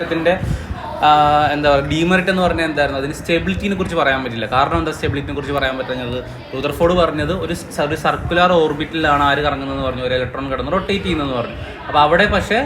ത്തിന്റെ എന്താ പറയുക ഡീമെറിറ്റ് എന്ന് പറഞ്ഞാൽ എന്തായിരുന്നു, അതിന് സ്റ്റെബിലിറ്റിനെ കുറിച്ച് പറയാൻ പറ്റില്ല. കാരണം എന്താ സ്റ്റെബിലിറ്റിനെ കുറിച്ച് പറയാൻ പറ്റുന്നത്, റുദർഫോർഡ് പറഞ്ഞത് ഒരു സർക്കുലർ ഓർബിറ്റിലാണ് ആര് കറങ്ങുന്നതെന്ന് പറഞ്ഞു, ഒരു ഇലക്ട്രോൺ കിടന്ന് റൊട്ടേറ്റ് ചെയ്യുന്നതെന്ന് പറഞ്ഞു. അപ്പോൾ അവിടെ പക്ഷേ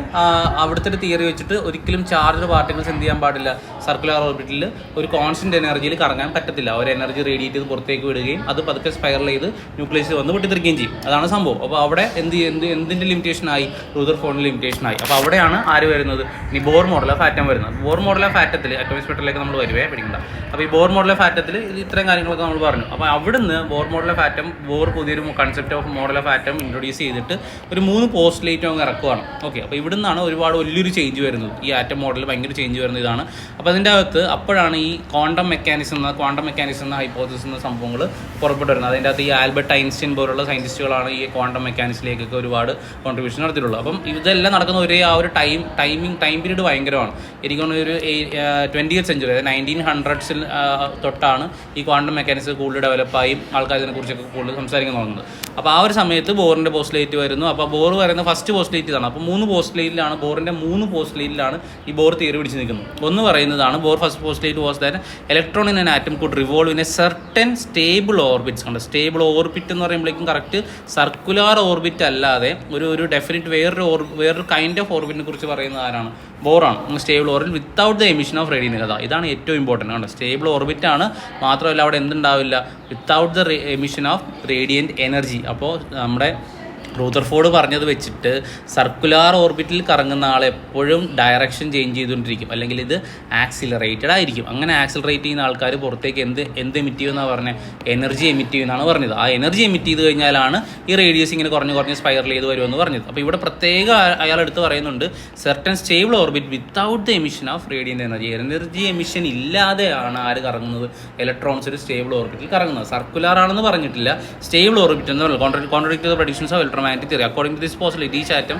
അവിടുത്തെ ഒരു തിയറി വെച്ചിട്ട് ഒരിക്കലും ചാർജ് പാർട്ടിക്കിൾസ് എന്ത് ചെയ്യാൻ പാടില്ല, സർക്കുലർ ഓർബിറ്റിൽ ഒരു കോൺസ്റ്റന്റ് എനർജിയിൽ കറങ്ങാൻ പറ്റത്തില്ല. ഒരു എനർജി റേഡിയേറ്റ് ചെയ്ത് പുറത്തേക്ക് വിടുകയും അത് പതുക്കെ സ്പൈറൽ ചെയ്ത് ന്യൂക്ലിയസ് വന്ന് പൊട്ടിത്തെറിക്കുകയും ചെയ്യും. അതാണ് സംഭവം. അപ്പോൾ അവിടെ എന്തിൻ്റെ ലിമിറ്റേഷനായി, റുദർഫോർഡിൻ്റെ ലിമിറ്റേഷനായി. അപ്പോൾ അവിടെയാണ് ആര് വരുന്നത്, ഈ ബോർ മോഡൽ ഓഫ് ആറ്റം വരുന്നത്. ബോർ മോഡൽ ഓഫ് ആറ്റത്തിൽ അറ്റോമിക് സ്പെക്ട്രത്തിലേക്ക് നമ്മൾ വരുവേ പഠിക്കണ്ട. അപ്പോൾ ഈ ബോർ മോഡൽ ഓഫ് ആറ്റത്തിൽ ഇത്രയും കാര്യങ്ങളൊക്കെ നമ്മൾ പറഞ്ഞു. അപ്പോൾ അവിടുന്ന് Bohr model of atom, Bohr പുതിയൊരു concept of model of atom introduce ചെയ്തിട്ട് ഒരു 3 പോസ്റ്റ്ലേറ്റും അങ്ങ് ഇറക്കുവാണ്. ഓക്കെ, അപ്പോൾ ഇവിടുന്നാണ് ഒരുപാട് വലിയൊരു ചേഞ്ച് വരുന്നത്. ഈ ആറ്റം മോഡലിൽ ഭയങ്കര ചേഞ്ച് വരുന്നത് ഇതാണ്. അപ്പോൾ അതിൻ്റെ അകത്ത് അപ്പോഴാണ് ഈ ക്വാണ്ടം മെക്കാനിസം എന്ന ഹൈപ്പോസിസ് എന്ന സംഭവങ്ങൾ പുറപ്പെട്ടു വരുന്നത്. അതിൻ്റെ അകത്ത് ഈ ആൽബർട്ട് ഐൻസ്റ്റൈൻ പോലുള്ള സയൻറ്റിസ്റ്റുകളാണ് ഈ ക്വാണ്ടം മെക്കാനിക്സിലേക്കൊക്കെ ഒരുപാട് കോൺട്രിബ്യൂഷൻ നടത്തിയിട്ടുള്ളത്. അപ്പം ഇതെല്ലാം നടക്കുന്ന ഒരേ ആ ഒരു ടൈം പീരീഡ് ഭയങ്കരമാണ്. എനിക്ക് തോന്നുന്നു ഒരു 20th സെഞ്ചുറി, അതായത് 1900s തൊട്ടാണ് ഈ ക്വാണ്ടം മെക്കാനിക്സ് കൂടുതൽ ഡെവലപ്പായി ആൾക്കാർ ഇതിനെക്കുറിച്ചൊക്കെ കൂടുതൽ സംസാരിക്കാൻ തുടങ്ങുന്നത്. അപ്പോൾ ആ ഒരു സമയത്ത് ബോറിൻ്റെ പോസ്റ്റ്ലേറ്റ് വരുന്നു. അപ്പോൾ ബോർ പറയുന്ന ഫസ്റ്റ് പോസ്റ്റ്ലേറ്റ് ഇതാണ്. അപ്പോൾ 3 പോസ്റ്റ്ലേറ്റിലാണ്, ബോറിൻ്റെ 3 പോസ്റ്റ്ലേറ്റിലാണ് ഈ ബോർ തിയറി പിടിച്ച് നിൽക്കുന്നത്. ഒന്ന് പറയുന്നതാണ് Bohr first postulate was that electron in an atom could revolve in a certain stable orbits. കണ്ട്, സ്റ്റേബിൾ ഓർബിറ്റ് എന്ന് പറയുമ്പോഴേക്കും കറക്റ്റ് സർക്കുലർ ഓർബിറ്റ് അല്ലാതെ ഒരു ഡെഫിനിറ്റ് വേറൊരു കൈൻഡ് ഓഫ് ഓർബിറ്റിനെ കുറിച്ച് പറയുന്നത് ആരാണ്, ബോറാണ്. Stable orbit without the emission of radiant. ഇതാണ് ഏറ്റവും ഇമ്പോർട്ടൻ്റ്. ആണ് സ്റ്റേബിൾ ഓർബിറ്റ് ആണ്, മാത്രമല്ല അവിടെ എന്തുണ്ടാവില്ല, without the emission of radiant energy. അപ്പോൾ നമ്മുടെ റൂദർഫോർഡ് പറഞ്ഞത് വെച്ചിട്ട് സർക്കുലാർ ഓർബിറ്റിൽ കറങ്ങുന്ന ആൾ എപ്പോഴും ഡയറക്ഷൻ ചേഞ്ച് ചെയ്തുകൊണ്ടിരിക്കും, അല്ലെങ്കിൽ ഇത് ആക്സിലറേറ്റഡ് ആയിരിക്കും. അങ്ങനെ ആക്സിലറേറ്റ് ചെയ്യുന്ന ആൾക്കാർ പുറത്തേക്ക് എന്ത് എമിറ്റ് ചെയ്യുമെന്നാണ് പറഞ്ഞത്, എനർജി എമിറ്റ് ചെയ്യുമെന്നാണ് പറഞ്ഞത്. ആ എനർജി എമിറ്റ് ചെയ്ത് കഴിഞ്ഞാലാണ് ഈ റേഡിയസ് ഇങ്ങനെ കുറഞ്ഞ് സ്പൈറൽ ചെയ്ത് വരുമെന്ന് പറഞ്ഞത്. അപ്പോൾ ഇവിടെ പ്രത്യേകം അയാൾ എടുത്ത് പറയുന്നുണ്ട്, certain stable orbit without the emission of radiant energy emission ഇല്ലാതെയാണ് ആര് കറങ്ങുന്നത്, ഇലക്ട്രോൺസ് ഒരു സ്റ്റേബിൾ ഓർബിറ്റിൽ കറങ്ങുന്നത്. സർക്കുലാർ ആണെന്ന് പറഞ്ഞിട്ടില്ല, സ്റ്റേബിൾ ഓർബിറ്റ് എന്ന് പറഞ്ഞു. Contradict the predictions of electromagnetic theory. According to this postulate, each atom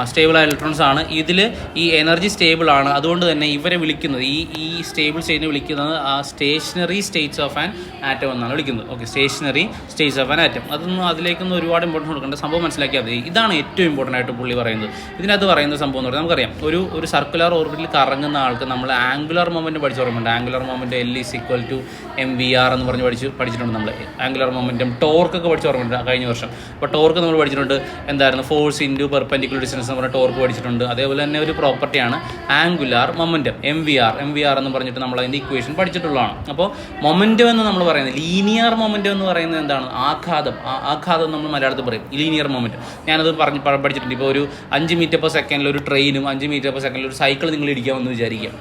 stable ആയ ഇലക്ട്രോൺസ് ആണ്. ഇതിൽ ഈ എനർജി സ്റ്റേബിൾ ആണ്. അതുകൊണ്ട് തന്നെ ഇവരെ വിളിക്കുന്നത്, ഈ സ്റ്റേബിൾ സ്റ്റേറ്റിനെ വിളിക്കുന്നത് ആ stationary states of an atom എന്നാണ് വിളിക്കുന്നത്. Okay, stationary states of an atom. അതിലേക്കൊന്നും ഒരുപാട് ഇമ്പോർട്ടൻസ് കൊടുക്കേണ്ട, സംഭവം മനസ്സിലാക്കിയാൽ മതി. ഇതാണ് ഏറ്റവും ഇമ്പോർട്ടൻ്റ് ആയിട്ട് പുള്ളി പറയുന്നത്. ഇതിനകത്ത് പറയുന്ന സംഭവം എന്ന് പറഞ്ഞാൽ നമുക്കറിയാം, ഒരു സർക്കുലർ ഓർബിറ്റിൽ കറങ്ങുന്ന ആൾക്ക് നമ്മൾ ആംഗുലർ മൊമെൻറ്റ് പഠിച്ചു ഓർമ്മയുണ്ട്. ആംഗുലർ മൊമെൻറ്റ് L=mvr എന്ന് പറഞ്ഞ് പഠിച്ചിട്ടുണ്ട് നമ്മൾ. ആംഗുലർ മൊമെൻറ്റം ടോർക്കൊക്കെ പഠിച്ചു ഓർമ്മയുണ്ട് കഴിഞ്ഞ വർഷം. അപ്പോൾ ടോർക്ക് നമ്മൾ പഠിച്ചിട്ടുണ്ട്, എന്തായിരുന്നു, ഫോഴ്സ് ഇൻറ്റു പെർപെൻഡിക്കുലർ ഡിസ്റ്റൻസ് എന്ന് പറഞ്ഞ ടോർക്ക് പഠിച്ചിട്ടുണ്ട്. അതേപോലെ തന്നെ ഒരു പ്രോപ്പർട്ടിയാണ് ആംഗുലാർ മൊമെൻറ്റം, MVR എന്ന് പറഞ്ഞിട്ട് നമ്മൾ അതിൻ്റെ ഇക്വേഷൻ പഠിച്ചിട്ടുള്ളതാണ്. അപ്പോൾ മൊമെൻറ്റം എന്ന് നമ്മൾ പറയുന്നത്, ലീനിയർ മൊമെൻറ്റം എന്ന് പറയുന്നത് എന്താണ്, ആഘാതം നമ്മൾ മലയാളത്തിൽ പറയും, ലീനിയർ മൊമെൻറ്റം. ഞാനത് പഠിച്ചിട്ടുണ്ട്. ഇപ്പോൾ ഒരു 5 മീറ്റർ പെർ സെക്കൻഡിൽ ഒരു ട്രെയിനും 5 മീറ്റർ പെർ സെക്കൻഡിൽ ഒരു സൈക്കിൾ നിങ്ങൾ ഇടിക്കാമെന്ന് വിചാരിക്കാം.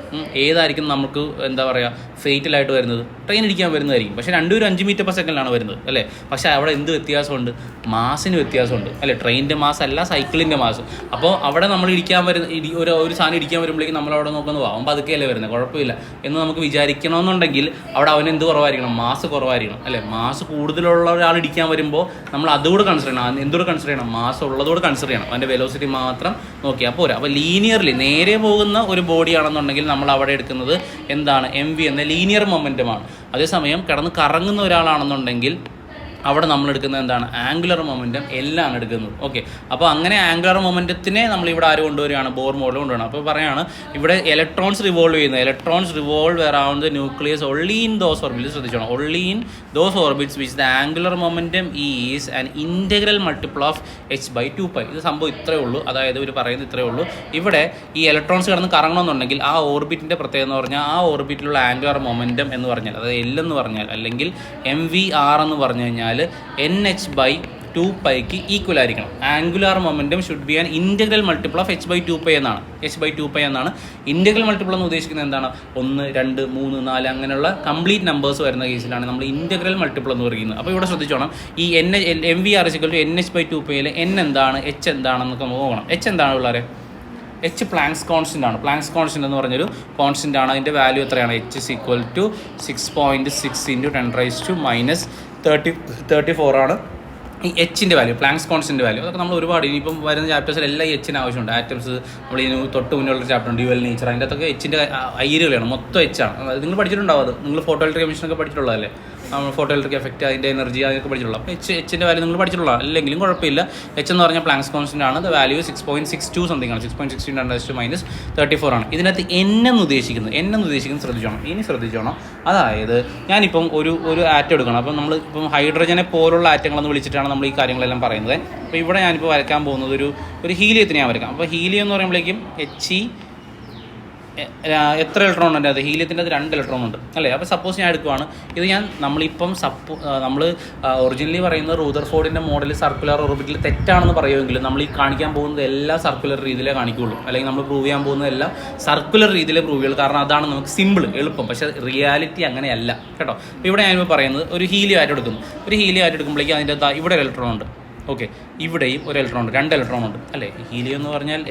ഏതായിരിക്കും നമുക്ക് എന്താ പറയുക ഫെയ്റ്റലായിട്ട് വരുന്നത്, ട്രെയിൻ ഇടിക്കാൻ വരുന്നതായിരിക്കും. പക്ഷേ രണ്ടുപേരും 5 മീറ്റർ പെർ സെക്കൻഡിലാണ് വരുന്നത് അല്ലേ. പക്ഷേ അവിടെ എന്ത് വ്യത്യാസമുണ്ട്, മാസിന് വ്യത്യാസമുണ്ട് അല്ലേ. ട്രെയിനിൻ്റെ മാസ് അല്ല സൈക്കിളിൻ്റെ മാസ്. അപ്പോൾ അവിടെ നമ്മൾ ഇടിക്കാൻ ഒരു സാധനം ഇടിക്കാൻ വരുമ്പോഴേക്കും നമ്മളവിടെ നോക്കുന്നത് അവൻ പതുക്കെയല്ലേ വരുന്നത്, കുഴപ്പമില്ല എന്ന് നമുക്ക് വിചാരിക്കണമെന്നുണ്ടെങ്കിൽ അവിടെ അവന് എന്ത് കുറവായിരിക്കണം, മാസ് കുറവായിരിക്കണം അല്ലേ. മാസ് കൂടുതലുള്ള ഒരാൾ ഇടിക്കാൻ വരുമ്പോൾ നമ്മൾ അതുകൂടെ കൺസിഡർ ചെയ്യണം. എന്തുകൂടെ കൺസിഡർ ചെയ്യണം, മാസ് ഉള്ളതുകൂടെ കൺസിഡർ ചെയ്യണം. അവൻ്റെ വെലോസിറ്റി മാത്രം നോക്കിയാൽ പോരാ. അപ്പോൾ ലീനിയർലി നേരെ പോകുന്ന ഒരു ബോഡി ആണെന്നുണ്ടെങ്കിൽ നമ്മൾ അവിടെ എടുക്കുന്നത് എന്താണ്, MV എന്ന ലീനിയർ മൊമെൻറ്റമാണ്. അതേസമയം കിടന്ന് കറങ്ങുന്ന ഒരാളാണെന്നുണ്ടെങ്കിൽ അവിടെ നമ്മൾ എടുക്കുന്നത് എന്താണ്, ആംഗുലർ മൊമെൻറ്റം എല്ലാം എടുക്കുന്നത്. ഓക്കെ, അപ്പോൾ അങ്ങനെ ആംഗുലർ മൊമെൻറ്റത്തിനെ നമ്മൾ ഇവിടെ ആര് കൊണ്ടുവരികയാണ്, ബോർ മോഡൽ കൊണ്ടുവരണം. അപ്പോൾ പറയുകയാണ് ഇവിടെ electrons revolve around the nucleus only in those orbits. ശ്രദ്ധിച്ചോണം, only in those orbits which the angular momentum is an integral multiple of h/2π. ഇത് സംഭവം ഇത്രയേ ഉള്ളൂ. അതായത് ഇവർ പറയുന്നത് ഇത്രയേ ഉള്ളൂ. ഇവിടെ ഈ ഇലക്ട്രോൺസ് കിടന്ന് കറങ്ങണമെന്നുണ്ടെങ്കിൽ ആ ഓർബിറ്റിൻ്റെ പ്രത്യേകത എന്ന് പറഞ്ഞാൽ ആ ഓർബിറ്റിലുള്ള ആംഗുലർ മൊമെൻറ്റം എന്ന് പറഞ്ഞാൽ, അതായത് L എന്ന് പറഞ്ഞാൽ അല്ലെങ്കിൽ MVR എന്ന് പറഞ്ഞു കഴിഞ്ഞാൽ NH/2π ഈക്വൽ ആയിരിക്കണം. Angular momentum should be an integral multiple of h/2π എന്നാണ്. h/2π എന്നാണ് ഇൻറ്റഗ്രൽ മൾട്ടിപ്പിൾ എന്ന് ഉദ്ദേശിക്കുന്നത്. എന്താണ്, 1, 2, 3, 4 അങ്ങനെയുള്ള കംപ്ലീറ്റ് നമ്പേഴ്സ് വരുന്ന കേസിലാണ് നമ്മൾ ഇൻറ്റഗ്രൽ മൾട്ടിപ്പിൾ എന്ന് പറയുന്നത്. അപ്പോൾ ഇവിടെ ശ്രദ്ധിച്ചോണം, ഈ MVR NH/2πയിൽ N എന്താണ്, H എന്താണെന്നൊക്കെ നമുക്ക് നോക്കണം. H എന്താണ് പിള്ളേരെ, H പ്ലാങ്ക്സ് കോൺസ്റ്റൻ്റ് ആണ്. പ്ലാങ്ക്സ് കോൺസ്റ്റൻ്റ് എന്ന് പറഞ്ഞൊരു കോൺസ്റ്റൻ്റ് ആണ്. അതിൻ്റെ വാല്യൂ എത്രയാണ്, H=6.6 × 10⁻³ ആണ് ഈ എച്ചിൻ്റെ വാല്യൂ, പ്ലാങ്ക്സ് കോൺസ്റ്റൻ്റ് വാല്യൂ. അതൊക്കെ നമ്മൾ ഒരുപാട് ഇനിയിപ്പം വരുന്ന ചാപ്റ്റേഴ്സിൽ എല്ലാം എച്ചിന് ആവശ്യമുണ്ട്. ആറ്റംസ് നമ്മൾ ഇതിന് തൊട്ട് മുന്നിലുള്ള ചാപ്റ്റർ ഉണ്ട്, ഡ്യുവൽ നേച്ചർ. അതിൻ്റെ അകത്തൊക്കെ എച്ചിൻ്റെ അയ്യരുകളാണ്, മൊത്തം എച്ചാണ്. നിങ്ങൾ പഠിച്ചിട്ടുണ്ടാവും, അത് നിങ്ങൾ ഫോട്ടോ ഇലക്ട്രിക് കമ്മീഷനൊക്കെ പഠിച്ചിട്ടുള്ളതല്ലേ. നമ്മൾ ഫോട്ടോ ഇലക്ട്രിക് എഫക്റ്റ്, അതിൻ്റെ എനർജി അതൊക്കെ പഠിച്ചിട്ടുള്ളൂ. അപ്പോൾ എച്ചിൻ്റെ വാല്യൂ നിങ്ങൾ പഠിച്ചിട്ടുള്ള അല്ലെങ്കിലും കുഴപ്പമില്ല. എച്ച് എന്ന് പറഞ്ഞാൽ പ്ലാങ്ക്സ് കോൺസ്റ്റൻ്റ് ആണ്. ദ വാല്യൂ 6.62 സംതിങ് ആണ്. 6.16 × 10⁻34 ആണ്. ഇതിനകത്ത് എന്നെന്ന് ഉദ്ദേശിക്കുന്നത് ശ്രദ്ധിച്ചോണം. ഇനി ശ്രദ്ധിച്ചോണം, അതായത് ഞാനിപ്പം ഒരു ആറ്റം എടുക്കണം. അപ്പം നമ്മൾ ഇപ്പം ഹൈഡ്രജനെ പോലുള്ള ആറ്റങ്ങളെന്ന് വിളിച്ചിട്ടാണ് നമ്മൾ ഈ കാര്യങ്ങളെല്ലാം പറയുന്നത്. അപ്പോൾ ഇവിടെ ഞാനിപ്പോൾ വരയ്ക്കാൻ പോകുന്നത് ഒരു ഹീലിയത്തിന് ഞാൻ വരയ്ക്കാം. അപ്പോൾ ഹീലിയം എന്ന് പറയുമ്പോഴേക്കും He എത്ര ഇലക്ട്രോൺ ഉണ്ട്? അത് ഹീലിയത്തിൻ്റെ അത് 2 ഇലക്ട്രോൺ ഉണ്ട് അല്ലേ? അപ്പോൾ സപ്പോസ് ഞാൻ എടുക്കുവാണ്, ഇത് നമ്മളിപ്പം നമ്മൾ ഒറിജിനലി പറയുന്നത് റൂദർഫോർഡിൻ്റെ മോഡൽ സർക്കുലർ ഓർബിറ്റിൽ തെറ്റാണെന്ന് പറയുമെങ്കിലും നമ്മൾ ഈ കാണിക്കാൻ പോകുന്നത് എല്ലാം സർക്കുലർ രീതിയിലേ കാണിക്കുകയുള്ളൂ. അല്ലെങ്കിൽ നമ്മൾ പ്രൂവ് ചെയ്യാൻ പോകുന്നതെല്ലാം സർക്കുലർ രീതിയിലേ പ്രൂവ് ചെയ്യുള്ളൂ. കാരണം അതാണ് നമുക്ക് സിമ്പിൾ, എളുപ്പം. പക്ഷേ റിയാലിറ്റി അങ്ങനെയല്ല കേട്ടോ. അപ്പോൾ ഇവിടെ ഞാനിപ്പോൾ പറയുന്നത് ഒരു ഹീലിയം ആയിട്ട് എടുക്കുന്നു. ഒരു ഹീലിയം ആയിട്ട് എടുക്കുമ്പോഴേക്കും അതിൻ്റെ ഇവിടെ ഒരു ഇലക്ട്രോൺ ഉണ്ട്. ഓക്കെ, ഇവിടെയും ഒരു ഇലക്ട്രോൺ ഉണ്ട്. 2 ഇലക്ട്രോൺ ഉണ്ട് അല്ലേ? ഹീലിയം എന്ന് പറഞ്ഞാൽ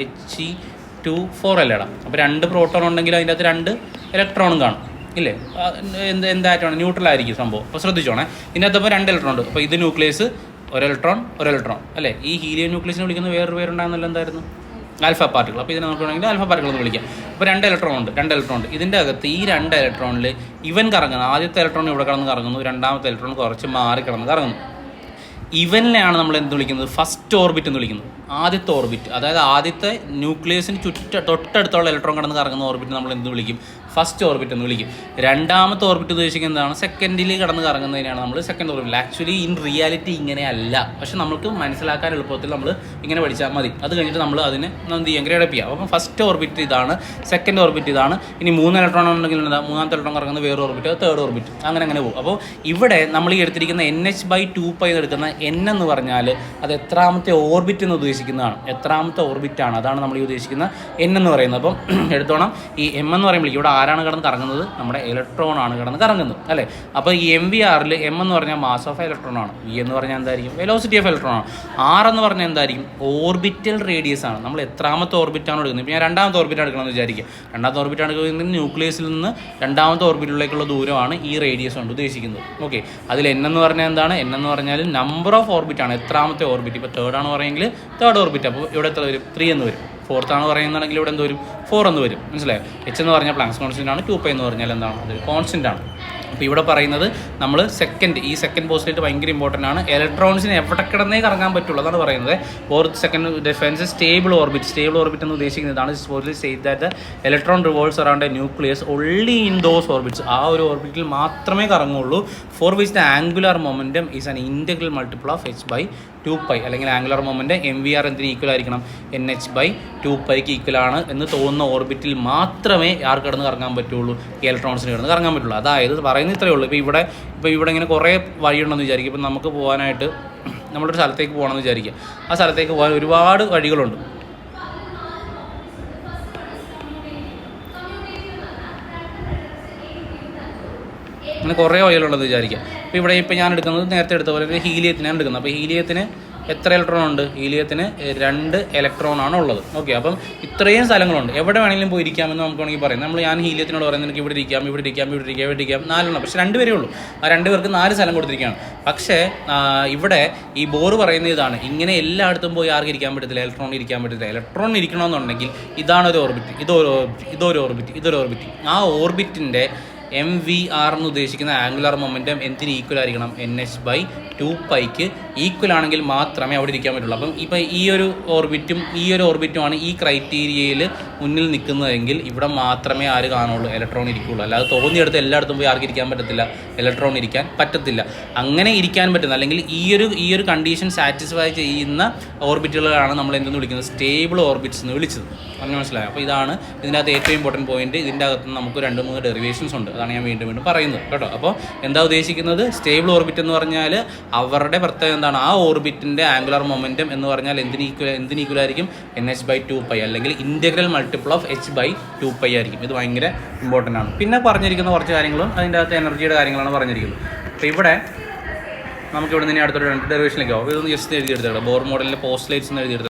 He2 4 അല്ലേടാ. അപ്പോൾ 2 പ്രോട്ടോൺ ഉണ്ടെങ്കിൽ അതിൻ്റെ അകത്ത് 2 ഇലക്ട്രോണും കാണും ഇല്ലേ? എന്തായിട്ടാണ് ന്യൂട്രൽ ആയിരിക്കും സംഭവം. അപ്പോൾ ശ്രദ്ധിച്ചോണേ, ഇതിൻ്റെ അകത്ത് ഇപ്പോൾ 2 ഇലക്ട്രോൺ ഉണ്ട്. അപ്പോൾ ഇത് ന്യൂക്ലിയസ്, ഒരു ഇലക്ട്രോൺ അല്ലേ? ഈ ഹീലിയം ന്യൂക്ലിയസിനെ വിളിക്കുന്ന വേറൊരു പേരുണ്ടാകുന്നല്ലോ, എന്തായിരുന്നു? Alpha particle. അപ്പോൾ ഇതിനെ നോക്കുകയാണെങ്കിൽ ആൽഫ പാർട്ടിക്കിൾ എന്ന് വിളിക്കാം. അപ്പോൾ 2 ഇലക്ട്രോൺ ഉണ്ട്. ഇതിൻ്റെ അകത്ത് ഈ 2 ഇലക്ട്രോണിൽ ഇവൻ കറങ്ങുന്നത്, ആദ്യത്തെ ഇലക്ട്രോൺ ഇവിടെ കടന്ന് കറങ്ങുന്നു, രണ്ടാമത്തെ ഇലക്ട്രോൺ കുറച്ച് മാറി കിടന്ന് കറങ്ങുന്നു. ഇവനിലെയാണ് നമ്മൾ എന്ത് വിളിക്കുന്നത്? ഫസ്റ്റ് ഓർബിറ്റ് എന്ന് വിളിക്കുന്നത്. ആദ്യത്തെ ഓർബിറ്റ്, അതായത് ആദ്യത്തെ ന്യൂക്ലിയസിന് തൊട്ടടുത്തുള്ള ഇലക്ട്രോൺ കടന്ന് കറങ്ങുന്ന ഓർബിറ്റ് നമ്മൾ എന്ത് വിളിക്കും? ഫസ്റ്റ് ഓർബിറ്റ് എന്ന് വിളിക്കും. രണ്ടാമത്തെ ഓർബിറ്റ് ഉദ്ദേശിക്കുന്നത് എന്താണ്? സെക്കൻഡിൽ കടന്ന് കറങ്ങുന്നതിനാണ് നമ്മൾ second orbit. Actually in reality ഇങ്ങനെയല്ല, പക്ഷെ നമുക്ക് മനസ്സിലാക്കാൻ എളുപ്പത്തിൽ നമ്മൾ ഇങ്ങനെ പഠിച്ചാൽ മതി. അത് കഴിഞ്ഞിട്ട് നമ്മൾ അതിനെ എന്ത് ചെയ്യാം? ഗ്രേഡപ്പ് ചെയ്യാം. അപ്പം ഫസ്റ്റ് ഓർബിറ്റ് ഇതാണ്, സെക്കൻഡ് ഓർബിറ്റ് ഇതാണ്. ഇനി 3 ഇലക്ട്രോൺ ഉണ്ടെങ്കിൽ എന്താ? മൂന്നാമത്തെ ഇലക്ട്രോൺ കറങ്ങുന്ന വേറെ ഓർബിറ്റ്, തേർഡ് ഓർബിറ്റ്, അങ്ങനെ പോകും. അപ്പോൾ ഇവിടെ നമ്മൾ ഈ എടുത്തിരിക്കുന്ന NH/2π എടുക്കുന്ന N എന്ന് പറഞ്ഞാൽ അത് എത്രാമത്തെ ഓർബിറ്റ് എന്ന് ഉദ്ദേശിക്കുന്നതാണ്. എത്രാമത്തെ ഓർബിറ്റാണ്, അതാണ് നമ്മൾ ഈ ഉദ്ദേശിക്കുന്ന N എന്ന് പറയുന്നത്. അപ്പം എടുത്തോണം, ഈ M എന്ന് പറയുമ്പോഴേക്കും ഇവിടെ ആരാണ് കിടന്ന് കറങ്ങുന്നത്? നമ്മുടെ ഇലക്ട്രോൺ ആണ് കിടന്ന് കറങ്ങുന്നത് അല്ലേ? അപ്പോൾ ഈ MVRൽ M എന്ന് പറഞ്ഞാൽ മാസ് ഓഫ് ഇലക്ട്രോൺ ആണ്. V എന്ന് പറഞ്ഞാൽ എന്തായിരിക്കും? വെലോസിറ്റി ഓഫ് ഇലക്ട്രോൺ ആണ്. R എന്ന് പറഞ്ഞാൽ എന്തായിരിക്കും? ഓർബിറ്റൽ റേഡിയസ് ആണ്. നമ്മൾ എത്രാമത്തെ ഓർബിറ്റാണ് എടുക്കുന്നത്? ഇപ്പോൾ ഞാൻ രണ്ടാമത്തെ ഓർബിറ്റ് എടുക്കണമെന്ന് വിചാരിക്കുക. രണ്ടാമത്തെ ഓർബിറ്റ് എടുക്കുന്നത് ന്യൂക്ലിയസിൽ നിന്ന് രണ്ടാമത്തെ ഓർബിറ്റിലേക്കുള്ള ദൂരമാണ് ഈ റേഡിയസ് കൊണ്ട് ഉദ്ദേശിക്കുന്നത്. ഓക്കെ, അതിൽ N എന്ന് പറഞ്ഞാൽ എന്താണ്? N എന്ന് പറഞ്ഞാൽ നമ്പർ ഓഫ് ഓർബിറ്റ് ആണ്, എത്രാമത്തെ ഓർബിറ്റ്. ഇപ്പോൾ തേർഡ് ആണ് പറയുമെങ്കിൽ തേർഡ് ഓർബിറ്റ്. അപ്പോൾ ഇവിടെ എത്ര വരും? 3 എന്ന് വരും. ഫോർത്ത് ആണ് പറയുന്നതാണെങ്കിൽ ഇവിടെ എന്ത് വരും? 4 എന്ന് വരും. മനസ്സിലായോ? H എന്ന് പറഞ്ഞാൽ പ്ലാങ്ക്സ് കോൺസ്റ്റൻ്റ് ആണ്. 2π എന്ന് പറഞ്ഞാൽ എന്താണ്? അതൊരു കോൺസ്റ്റൻ്റ് ആണ്. അപ്പോൾ ഇവിടെ പറയുന്നത് നമ്മൾ ഈ സെക്കൻഡ് പോസ്റ്റിലേക്ക് ഭയങ്കര ഇമ്പോർട്ടൻ്റ് ആണ്. ഇലക്ട്രോൺസിന് എവിടെ കിടന്നേ കറങ്ങാൻ പറ്റുള്ളൂ എന്നാണ് പറയുന്നത്. Fourth second difference stable orbit എന്ന് ഉദ്ദേശിക്കുന്നതാണ്. Electron revolves around a nucleus only in those orbits. ആ ഒരു ഓർബിറ്റിൽ മാത്രമേ കറങ്ങുള്ളൂ. For which the angular momentum is an integral multiple of H/2π. അല്ലെങ്കിൽ ആംഗുലർ മൊമെൻറ്റം MVR എന്തിന് ഈക്വൽ ആയിരിക്കണം? NH/2πക്ക് ഈക്വൽ ആണ് എന്ന് തോന്നുന്ന ഓർബിറ്റിൽ മാത്രമേ ആർ കിടന്ന് കറങ്ങാൻ പറ്റുള്ളൂ? ഇലക്ട്രോൺസിന് കിടന്ന് കറങ്ങാൻ പറ്റുള്ളൂ. അതായത് പറയുന്നത് ഇത്രയേ ഉള്ളൂ. ഇപ്പോൾ ഇവിടെ ഇങ്ങനെ കുറേ വഴിയുണ്ടെന്ന് വിചാരിക്കും. ഇപ്പം നമുക്ക് പോകാനായിട്ട് നമ്മളൊരു സ്ഥലത്തേക്ക് പോകണമെന്ന് വിചാരിക്കുക. ആ സ്ഥലത്തേക്ക് പോകാൻ ഒരുപാട് വഴികളുണ്ട്. അങ്ങനെ കുറേ വഴികളുണ്ടെന്ന് വിചാരിക്കുക. ഇപ്പോൾ ഇപ്പോൾ ഞാൻ എടുക്കുന്നത് നേരത്തെ എടുത്ത പോലെ ഹീലിയത്തിനാണ് എടുക്കുന്നത്. അപ്പോൾ ഹീലിയത്തിന് എത്ര ഇലക്ട്രോൺ ഉണ്ട്? ഹീലിയത്തിന് 2 ഇലക്ട്രോൺ ആണ് ഉള്ളത്. ഓക്കെ, അപ്പം ഇത്രയും സ്ഥലങ്ങളുണ്ട്. എവിടെ വേണമെങ്കിലും പോയി ഇരിക്കാമെന്ന് നമുക്ക് വേണമെങ്കിൽ പറയാം. ഞാൻ ഹീലിയത്തിനോട് പറയുന്നത് എനിക്ക് ഇവിടെ ഇരിക്കാം 4 പക്ഷേ 2 പേരേ ഉള്ളൂ. ആ 2 പേർക്ക് 4 സ്ഥലം കൊടുത്തിരിക്കുകയാണ്. പക്ഷേ ഇവിടെ ഈ ബോർ പറയുന്ന ഇതാണ്, ഇങ്ങനെ എല്ലായിടത്തും പോയി ആർക്ക് ഇരിക്കാൻ പറ്റത്തില്ല? ഇലക്ട്രോൺ ഇരിക്കാൻ പറ്റത്തില്ല. ഇലക്ട്രോൺ ഇരിക്കണമെന്നുണ്ടെങ്കിൽ ഇതാണ് ഒരു ഓർബിറ്റ്, ഇതൊരു ഓർബിറ്റ്. ആ ഓർബിറ്റിൻ്റെ MVR എന്ന് ഉദ്ദേശിക്കുന്ന ആംഗുലർ മൊമെൻറ്റം എന്തിന് ഈക്വൽ ആയിരിക്കണം? NH/2πക്ക് ഈക്വൽ ആണെങ്കിൽ മാത്രമേ അവിടെ ഇരിക്കാൻ പറ്റുള്ളൂ. അപ്പം ഇപ്പോൾ ഈ ഒരു ഓർബിറ്റുമാണ് ഈ ക്രൈറ്റീരിയയിൽ മുന്നിൽ നിൽക്കുന്നതെങ്കിൽ ഇവിടെ മാത്രമേ ആര് കാണുള്ളൂ? ഇലക്ട്രോൺ ഇരിക്കുകയുള്ളൂ. അല്ലാതെ തോന്നിയെടുത്ത് എല്ലായിടത്തും പോയി ആർക്ക് ഇരിക്കാൻ പറ്റത്തില്ല? ഇലക്ട്രോൺ ഇരിക്കാൻ പറ്റത്തില്ല. അങ്ങനെ ഇരിക്കാൻ പറ്റുന്ന, അല്ലെങ്കിൽ ഈ ഒരു കണ്ടീഷൻ സാറ്റിസ്ഫൈ ചെയ്യുന്ന ഓർബിറ്റുകളാണ് നമ്മൾ എന്തെന്ന് വിളിക്കുന്നത്? സ്റ്റേബിൾ ഓർബിറ്റ്സ് എന്ന് വിളിച്ചത്. അങ്ങനെ മനസ്സിലായോ? അപ്പോൾ ഇതാണ് ഇതിൻ്റെ അകത്ത് ഏറ്റവും ഇമ്പോർട്ടൻറ്റ് പോയിന്റ്. ഇതിൻ്റെ അകത്ത് നമുക്ക് 2-3 ഡെറിവേഷൻസ് ഉണ്ട്. അതാണ് ഞാൻ വീണ്ടും പറയുന്നത് കേട്ടോ. അപ്പോൾ എന്താ ഉദ്ദേശിക്കുന്നത്? സ്റ്റേബിൾ ഓർബിറ്റ് എന്ന് പറഞ്ഞാൽ അവരുടെ പ്രത്യേകത എന്താണ്? ആ ഓർബിറ്റിൻ്റെ ആംഗുലർ മൊമെൻറ്റം എന്ന് പറഞ്ഞാൽ എന്തിന് ഈക്വൽ ആയിരിക്കും? NH/2π, അല്ലെങ്കിൽ ഇൻറ്റഗ്രൽ മൾട്ടിപ്പിൾ ഓഫ് H/2π ആയിരിക്കും. ഇത് ഭയങ്കര ഇമ്പോർട്ടൻ്റ് ആണ്. പിന്നെ പറഞ്ഞിരിക്കുന്ന കുറച്ച് കാര്യങ്ങളും അതിൻ്റെ അകത്ത് എനർജിയുടെ കാര്യങ്ങളാണ് പറഞ്ഞിരിക്കുന്നത്. അപ്പോൾ ഇവിടെ നമുക്കിവിടെ നിന്ന് അടുത്തൊരു 2 ഡെറിവേഷനിലേക്ക് ആവും. ഇതൊന്ന് ജസ്റ്റ് എഴുതിയെടുത്തേക്കാം. ബോർ മോഡലിലെ പോസ്റ്റ്ലേറ്റ്സ് എന്ന് എഴുതിയെടുത്ത്